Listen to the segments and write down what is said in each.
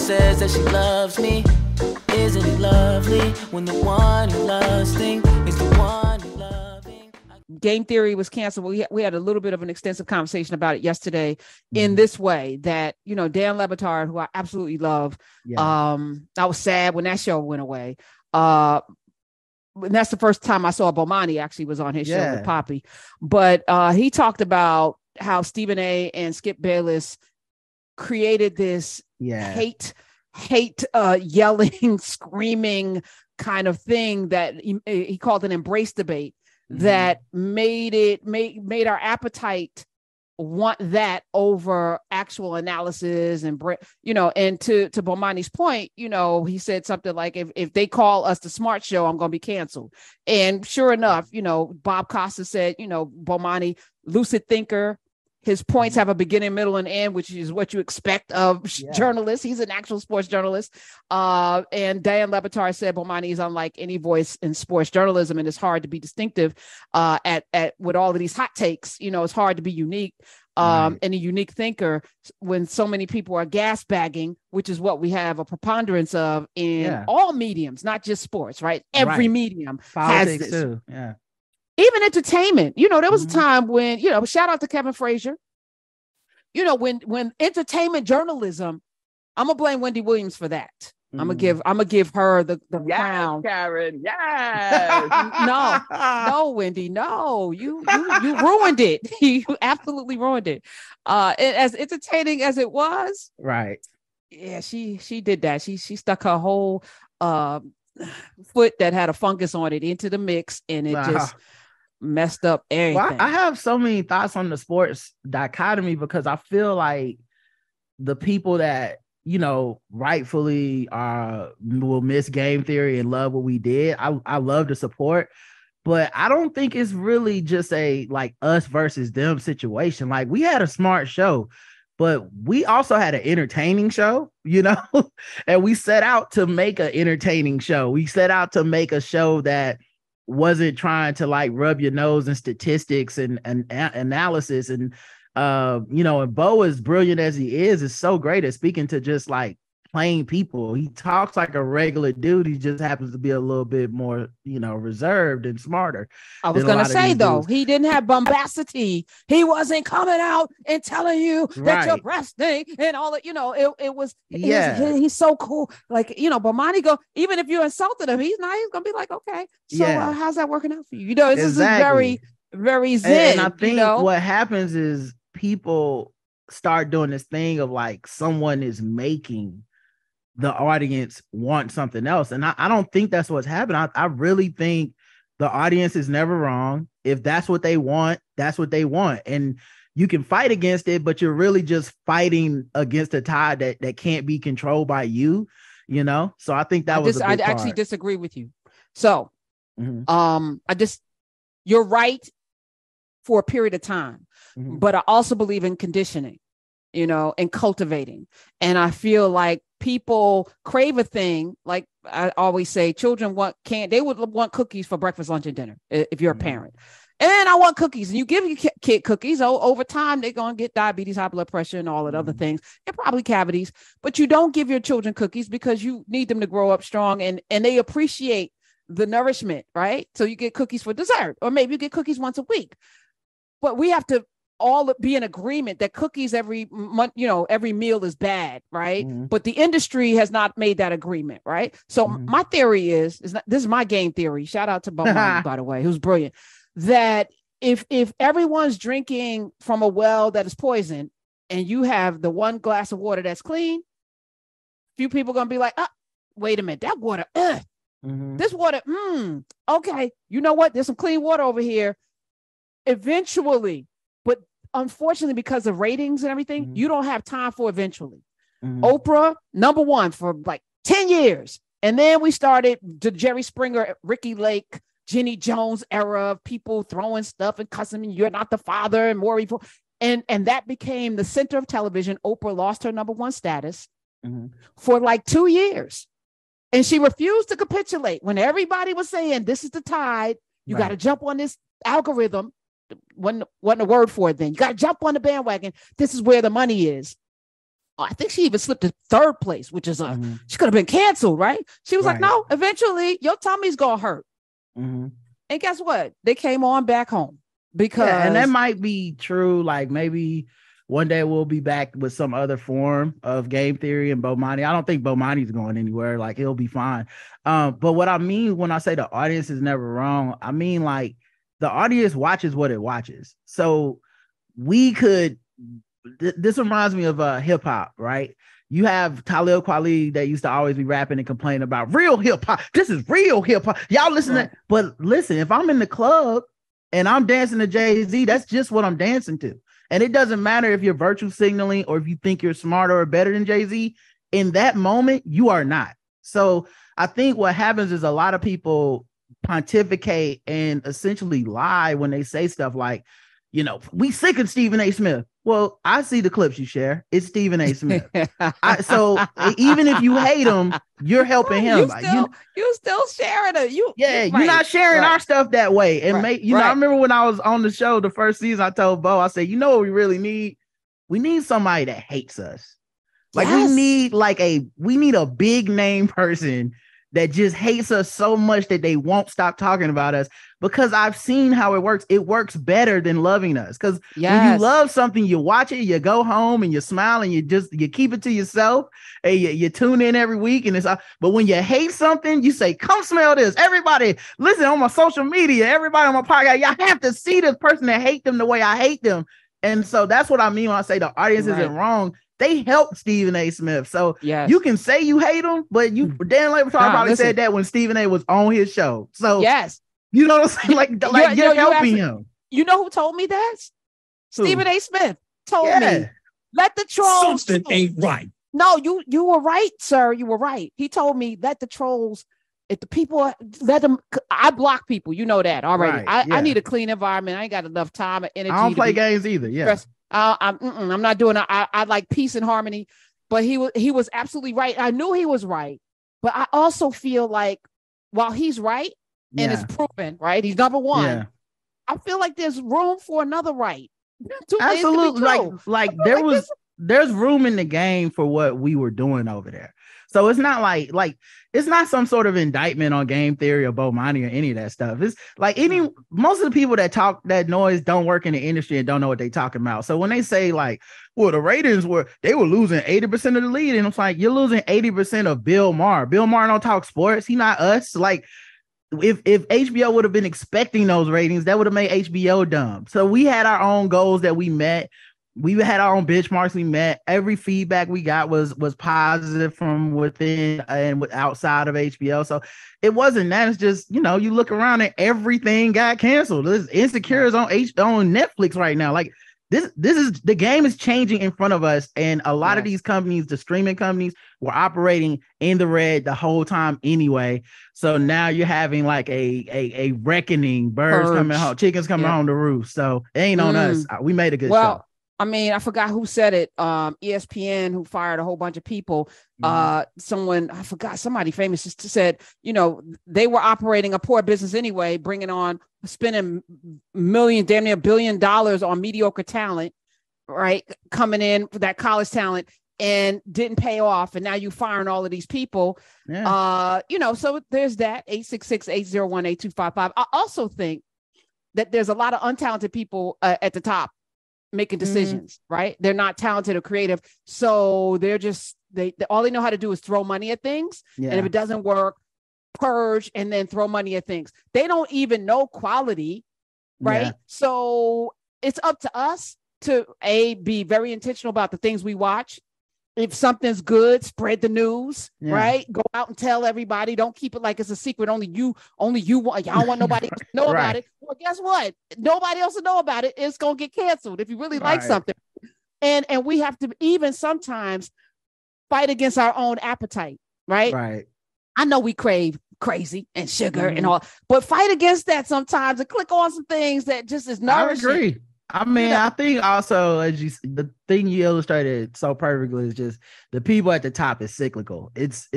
says that she loves me. Isn't it lovely when the one who loves me is the one who loves me? Game theory was canceled. We had a little bit of an extensive conversation about it yesterday in this way that, you know, Dan Le Batard, who I absolutely love. I was sad when that show went away. And that's the first time I saw Bomani actually was on his show with Poppy. But he talked about how Stephen A. and Skip Bayless created this hate, yelling, screaming kind of thing that he called an embrace debate that made our appetite want that over actual analysis and, you know, and to Bomani's point, you know, he said something like, if they call us the smart show, I'm going to be canceled. And sure enough, you know, Bob Costa said, you know, Bomani, lucid thinker, his points have a beginning, middle, and end, which is what you expect of journalists. He's an actual sports journalist. And Dan Le Batard said Bomani is unlike any voice in sports journalism, and it's hard to be distinctive at with all of these hot takes. You know, it's hard to be unique and a unique thinker when so many people are gas bagging, which is what we have a preponderance of in all mediums, not just sports, right? Every medium Politics has this. too. Yeah. Even entertainment, you know, there was a time when, you know, shout out to Kevin Frazier, you know, when entertainment journalism, I'm gonna blame Wendy Williams for that. I'm gonna give her the crown. Karen, yes. No, Wendy, no, you ruined it. You absolutely ruined it. As entertaining as it was, right? Yeah, she did that. She stuck her whole foot that had a fungus on it into the mix, and it just messed up everything. Well, I have so many thoughts on the sports dichotomy because I feel like the people that, you know, rightfully will miss game theory and love what we did, I love to support, but I don't think it's really just a like us versus them situation. Like, we had a smart show, but we also had an entertaining show, you know, and we set out to make an entertaining show. We set out to make a show that wasn't trying to like rub your nose in statistics and analysis. And, you know, and Bo, as brilliant as he is so great at speaking to just like plain people. He talks like a regular dude. He just happens to be a little bit more, you know, reserved and smarter. I was going to say, though, he didn't have bombacity. He wasn't coming out and telling you that you're breasting and all that, you know, it was, he's so cool. Like, you know, Bomani even if you insulted him, he's going to be like, okay, so how's that working out for you? You know, this is very, very zen. And I think what happens is people start doing this thing of like, someone is making the audience want something else. And I don't think that's what's happening. I really think the audience is never wrong. If that's what they want, that's what they want. And you can fight against it, but you're really just fighting against a tide that can't be controlled by you, you know? So I think that I actually disagree with you. So you're right for a period of time, but I also believe in conditioning, you know, and cultivating. And I feel like people crave a thing. Like I always say, children they would want cookies for breakfast, lunch, and dinner if you're a parent. And I want cookies. And you give your kid cookies. Over time, they're going to get diabetes, high blood pressure, and all that other things, and probably cavities. But you don't give your children cookies because you need them to grow up strong and they appreciate the nourishment, right? So you get cookies for dessert, or maybe you get cookies once a week. But we have to all be in agreement that cookies every month, you know, every meal is bad, right? But the industry has not made that agreement, right? So my theory this is my game theory. Shout out to Bomani, by the way, who's brilliant. That if everyone's drinking from a well that is poisoned, and you have the one glass of water that's clean, few people are gonna be like, wait a minute, that water, this water, okay, you know what? There's some clean water over here. Eventually. But unfortunately, because of ratings and everything, you don't have time for eventually. Oprah, number one for like 10 years. And then we started the Jerry Springer, Ricky Lake, Jenny Jones era of people throwing stuff and cussing, you're not the father, and more evil. And that became the center of television. Oprah lost her number one status for like 2 years. And she refused to capitulate when everybody was saying, this is the tide. You got to jump on this algorithm. Wasn't a word for it then. You got to jump on the bandwagon. This is where the money is. I think she even slipped to third place, which is she could have been canceled, right? She was like, no, eventually your tummy's gonna hurt. And guess what? They came on back home because and that might be true. Like maybe one day we'll be back with some other form of game theory and Bomani. I don't think Bomani's going anywhere. Like he'll be fine. But what I mean when I say the audience is never wrong, I mean like the audience watches what it watches. So we could. This reminds me of hip hop, right? You have Talib Kweli that used to always be rapping and complaining about real hip hop. This is real hip hop. Y'all listen to, but listen, if I'm in the club and I'm dancing to Jay-Z, that's just what I'm dancing to. And it doesn't matter if you're virtue signaling or if you think you're smarter or better than Jay-Z. In that moment, you are not. So I think what happens is a lot of people pontificate and essentially lie when they say stuff like, you know, we sick of Stephen A. Smith. Well, I see the clips you share. It's Stephen A. Smith. So even if you hate him, you're helping him. You still sharing it. You're not sharing our stuff that way. And I remember when I was on the show the first season, I told Bo, I said, you know what we really need? We need somebody that hates us. Like we need a big name person that just hates us so much that they won't stop talking about us, because I've seen how it works. It works better than loving us. Because when you love something, you watch it, you go home and you smile and you keep it to yourself and you tune in every week. And but when you hate something, you say, come smell this. Everybody listen on my social media, everybody on my podcast, y'all have to see this person that hate them the way I hate them. And so that's what I mean when I say the audience isn't wrong. They helped Stephen A. Smith. So you can say you hate him, but Dan Labertard probably said that when Stephen A. was on his show. So you know what I'm saying? Like you're helping him. You know who told me that? Stephen A. Smith told me, let the trolls. Something ain't right. No, you were right, sir. You were right. He told me, let the trolls, if the people, let them, I block people. You know that already. I need a clean environment. I ain't got enough time and energy. I don't play games either. Yeah. I'm not doing it. I like peace and harmony, but he was absolutely right. I knew he was right, but I also feel like while he's right and it's proven, right, he's number one. I feel like there's room for another right. Absolutely, like there's room in the game for what we were doing over there. So it's not like it's not some sort of indictment on game theory or Bomani or any of that stuff. It's like most of the people that talk that noise don't work in the industry and don't know what they're talking about. So when they say like, well, the ratings were losing 80% of the lead, and it's like, you're losing 80% of Bill Maher. Bill Maher don't talk sports. He not us. Like if HBO would have been expecting those ratings, that would have made HBO dumb. So we had our own goals that we met. We had our own benchmarks we met. Every feedback we got was positive from within and outside of HBO. So it wasn't that. It's just, you look around and everything got canceled. This Insecure is on Netflix right now. Like this is the game is changing in front of us. And a lot of these companies, the streaming companies, were operating in the red the whole time anyway. So now you're having like a reckoning, birds coming home, chickens coming home to roost. So it ain't on us. We made a good show. I mean, I forgot who said it. ESPN, who fired a whole bunch of people. Somebody famous just said, they were operating a poor business anyway, spending damn near $1 billion on mediocre talent, right? Coming in for that college talent and didn't pay off. And now you firing all of these people. So there's that 866-801-8255. I also think that there's a lot of untalented people at the top making decisions, right? They're not talented or creative. So they're just, all they know how to do is throw money at things. And if it doesn't work, purge and then throw money at things. They don't even know quality, right? So it's up to us to be very intentional about the things we watch. If something's good, spread the news, right? Go out and tell everybody. Don't keep it like it's a secret. Only you want. Y'all don't want nobody else to know about it. Well, guess what? Nobody else to know about it. It's gonna get canceled if you really like something. And we have to even sometimes fight against our own appetite, right? Right. I know we crave crazy and sugar and all, but fight against that sometimes and click on some things that just is nourishing. I agree. I mean, I think also the thing you illustrated so perfectly is just the people at the top is cyclical. It's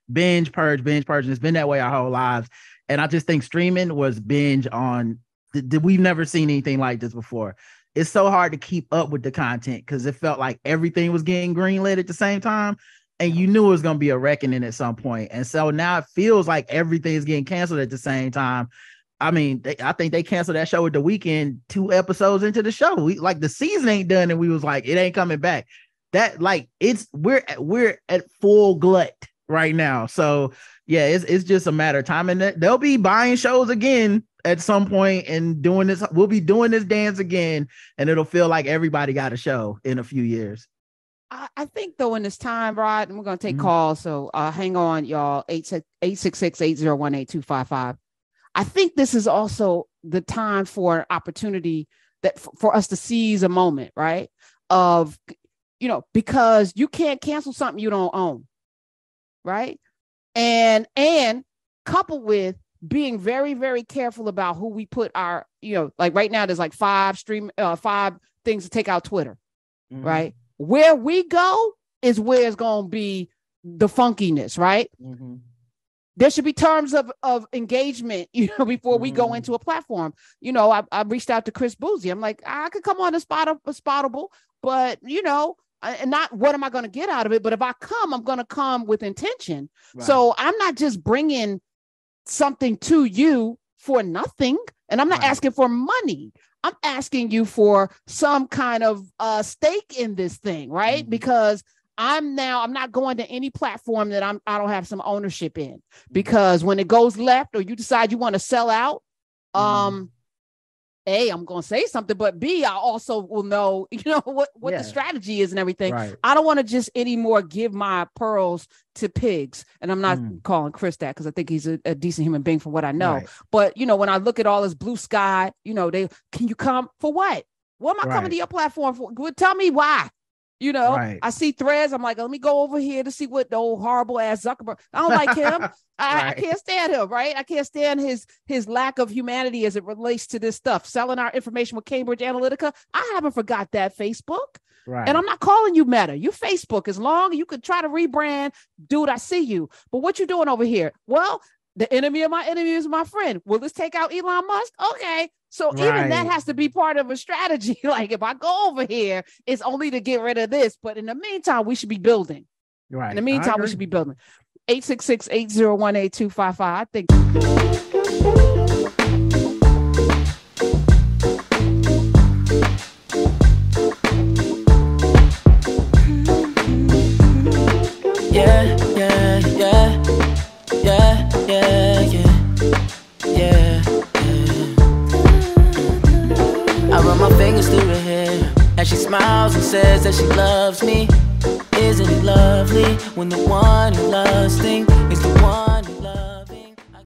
binge purge, and it's been that way our whole lives. And I just think streaming was binge on we've never seen anything like this before. It's so hard to keep up with the content because it felt like everything was getting greenlit at the same time. And you knew it was going to be a reckoning at some point. And so now it feels like everything is getting canceled at the same time. I mean, I think they canceled that show at The Weeknd 2 episodes into the show. Like the season ain't done, and we was like, it ain't coming back. That like we're at full glut right now. So yeah, it's just a matter of time, and they'll be buying shows again at some point and doing this. We'll be doing this dance again, and it'll feel like everybody got a show in a few years. I think though in this time, Rod, and we're gonna take calls. So hang on, y'all. 866-801-8255. I think this is also the time for an opportunity that for us to seize a moment, right? Of, because you can't cancel something you don't own, right? And coupled with being very, very careful about who we put our, like right now, there's like 5 things to take out Twitter, right? Where we go is where it's going to be the funkiness, right? There should be terms of engagement, before we go into a platform. I reached out to Chris Boozy. I'm like, I could come on a Spottable, but, and not what am I going to get out of it? But if I come, I'm going to come with intention. Right. So I'm not just bringing something to you for nothing. And I'm not asking for money. I'm asking you for some kind of stake in this thing, right? Because I'm not going to any platform that I don't have some ownership in, because when it goes left or you decide you want to sell out, A, I'm going to say something, but B, I also will know, what the strategy is and everything. Right. I don't want to just anymore give my pearls to pigs. And I'm not calling Chris that, because I think he's a decent human being from what I know. Right. But, when I look at all this blue sky, can you come for what? What am I coming to your platform for? Tell me why. I see Threads. I'm like, let me go over here to see what the old horrible ass Zuckerberg. I don't like him. I can't stand him, right? I can't stand his lack of humanity as it relates to this stuff. Selling our information with Cambridge Analytica. I haven't forgot that, Facebook. Right. And I'm not calling you Meta. You Facebook. As long as you could try to rebrand, dude, I see you. But what you doing over here? Well, the enemy of my enemy is my friend. Will this take out Elon Musk? Okay. So even that has to be part of a strategy. Like if I go over here, it's only to get rid of this. But in the meantime, we should be building. Right. In the meantime, we should be building. 866-801-8255. I think. I run my fingers through her hair as she smiles and says that she loves me. Isn't it lovely when the one who loves things is the one